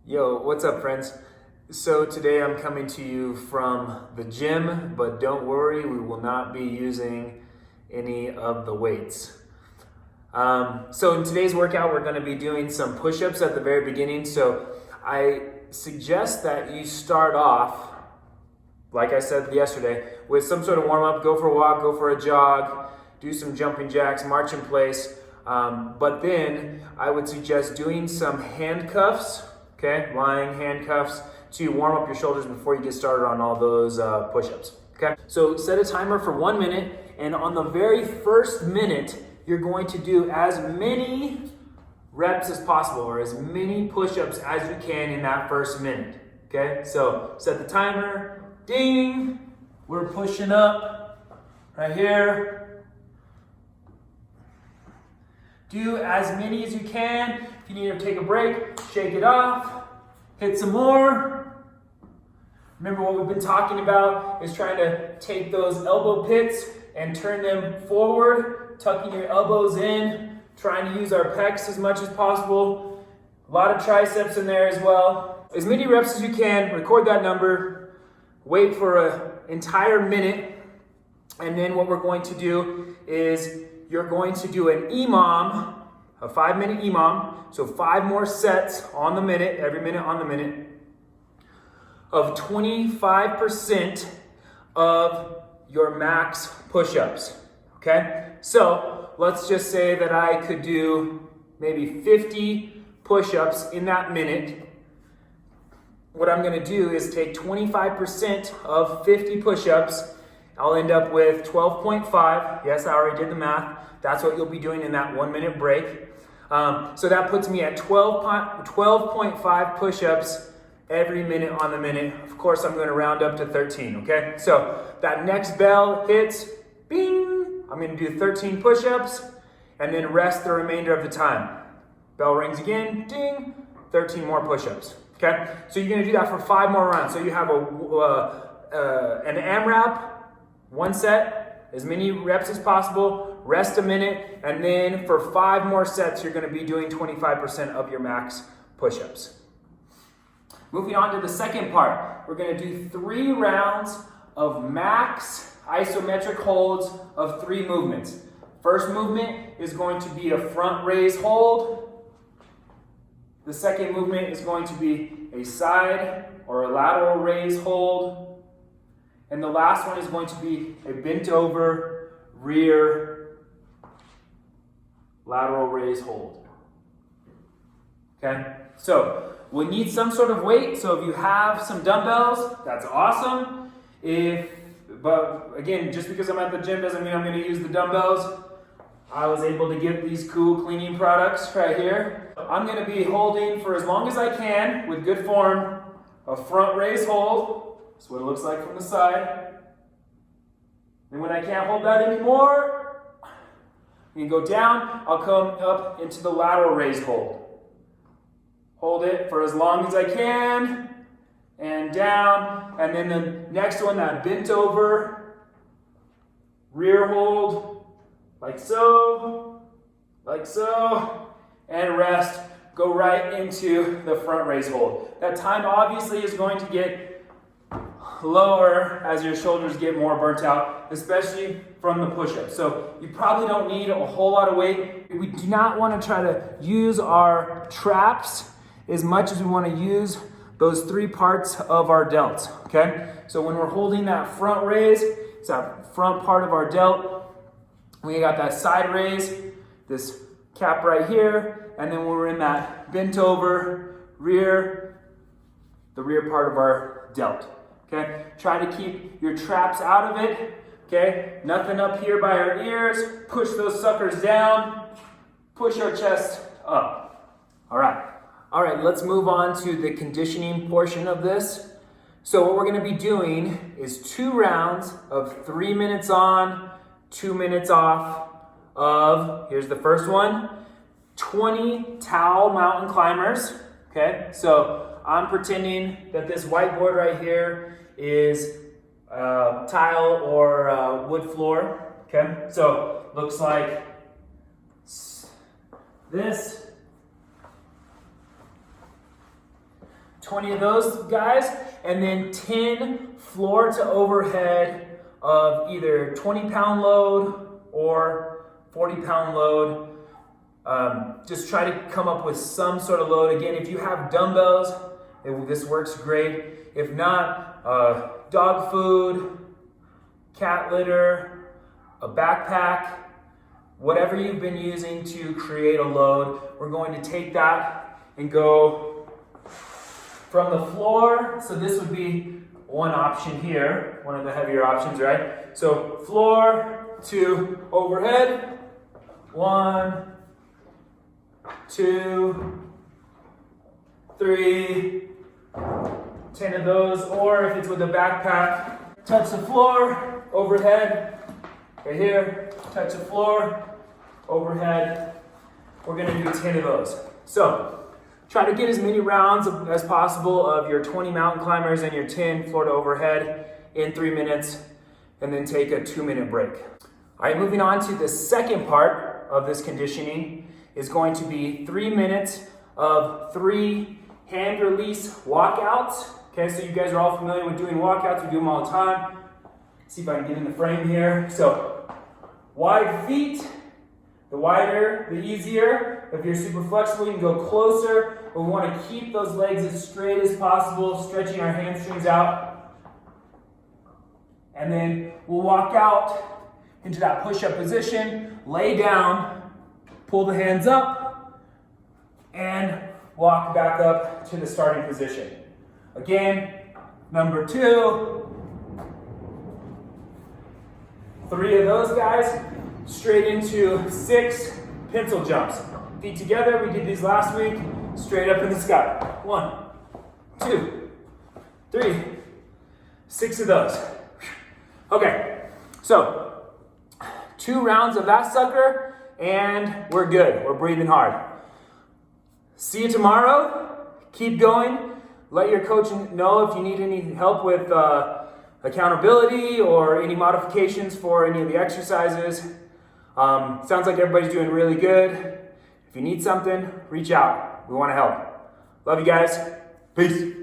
Yo, what's up, friends? So today I'm coming to you from the gym, but don't worry, we will not be using any of the weights. So in today's workout, we're going to be doing some push-ups at the very beginning. So I suggest that you start off, like I said yesterday, with some sort of warm-up. Go for a walk, go for a jog, do some jumping jacks, march in place. But then I would suggest doing some handcuffs. Okay, lying handcuffs to warm up your shoulders before you get started on all those push-ups. Okay, so set a timer for 1 minute, and on the very first minute, you're going to do as many reps as possible, or as many push-ups as you can in that first minute. Okay, so set the timer, ding, we're pushing up right here. Do as many as you can. If you need to take a break, shake it off, hit some more. Remember, what we've been talking about is trying to take those elbow pits and turn them forward, tucking your elbows in, trying to use our pecs as much as possible. A lot of triceps in there as well. As many reps as you can, record that number, wait for an entire minute, and then what we're going to do is you're going to do an EMOM, a 5-minute EMOM, so 5 more sets on the minute, every minute on the minute, of 25% of your max push-ups, okay? So let's just say that I could do maybe 50 push-ups in that minute. What I'm gonna do is take 25% of 50 push-ups. I'll end up with 12.5. Yes, I already did the math. That's what you'll be doing in that 1 minute break. So that puts me at 12.5 push-ups every minute on the minute. Of course, I'm going to round up to 13, okay? So that next bell hits, bing, I'm going to do 13 push-ups and then rest the remainder of the time. Bell rings again, ding, 13 more push-ups, okay? So you're going to do that for 5 more rounds. So you have an AMRAP, 1 set, as many reps as possible, rest a minute, and then for 5 more sets, you're going to be doing 25% of your max push-ups. Moving on to the second part, we're going to do 3 rounds of max isometric holds of 3 movements. First movement is going to be a front raise hold. The second movement is going to be a side or a lateral raise hold. And the last one is going to be a bent over rear lateral raise hold. Okay, so we need some sort of weight. So if you have some dumbbells, that's awesome. But again, just because I'm at the gym doesn't mean I'm going to use the dumbbells. I was able to get these cool cleaning products right here. I'm going to be holding for as long as I can with good form a front raise hold. That's what it looks like from the side. And when I can't hold that anymore, you can go down, I'll come up into the lateral raise hold. Hold it for as long as I can, and down, and then the next one, that bent over, rear hold, like so, and rest, go right into the front raise hold. That time obviously is going to get lower as your shoulders get more burnt out, especially from the push-up. So you probably don't need a whole lot of weight. We do not want to try to use our traps as much as we want to use those 3 parts of our delt, okay? So when we're holding that front raise, it's that front part of our delt. We got that side raise, this cap right here, and then when we're in that bent over rear, the rear part of our delt. Okay, try to keep your traps out of it. Okay, nothing up here by our ears. Push those suckers down. Push our chest up. All right, let's move on to the conditioning portion of this. So what we're going to be doing is 2 rounds of 3 minutes on, 2 minutes off of, here's the first one, 20 towel mountain climbers. Okay, so I'm pretending that this whiteboard right here is tile or wood floor. Okay, so looks like this. 20 of those guys, and then 10 floor to overhead of either 20-pound load or 40-pound load. Just try to come up with some sort of load. Again, if you have dumbbells, this works great. If not, dog food, cat litter, a backpack, whatever you've been using to create a load, we're going to take that and go from the floor. So this would be one option here, one of the heavier options, right? So floor to overhead, 1, 2, 3, 10 of those, or if it's with a backpack, touch the floor, overhead, right here, touch the floor, overhead. We're gonna do 10 of those. So, try to get as many rounds as possible of your 20 mountain climbers and your 10 floor to overhead in 3 minutes, and then take a 2-minute break. All right, moving on to the second part of this conditioning is going to be 3 minutes of 3 hand release walkouts. Okay, so you guys are all familiar with doing walkouts. We do them all the time. See if I can get in the frame here. So, wide feet. The wider, the easier. If you're super flexible, you can go closer. But we want to keep those legs as straight as possible, stretching our hamstrings out. And then we'll walk out into that push-up position, lay down, pull the hands up, and walk back up to the starting position. Again, number 2, 3 of those guys, straight into 6 pencil jumps. Feet together, we did these last week, straight up in the sky. 1, 2, 3, 6 of those. Okay, so 2 rounds of that sucker, and we're good. We're breathing hard. See you tomorrow. Keep going. Let your coach know if you need any help with accountability or any modifications for any of the exercises. Sounds like everybody's doing really good. If you need something, reach out. We want to help. Love you guys. Peace.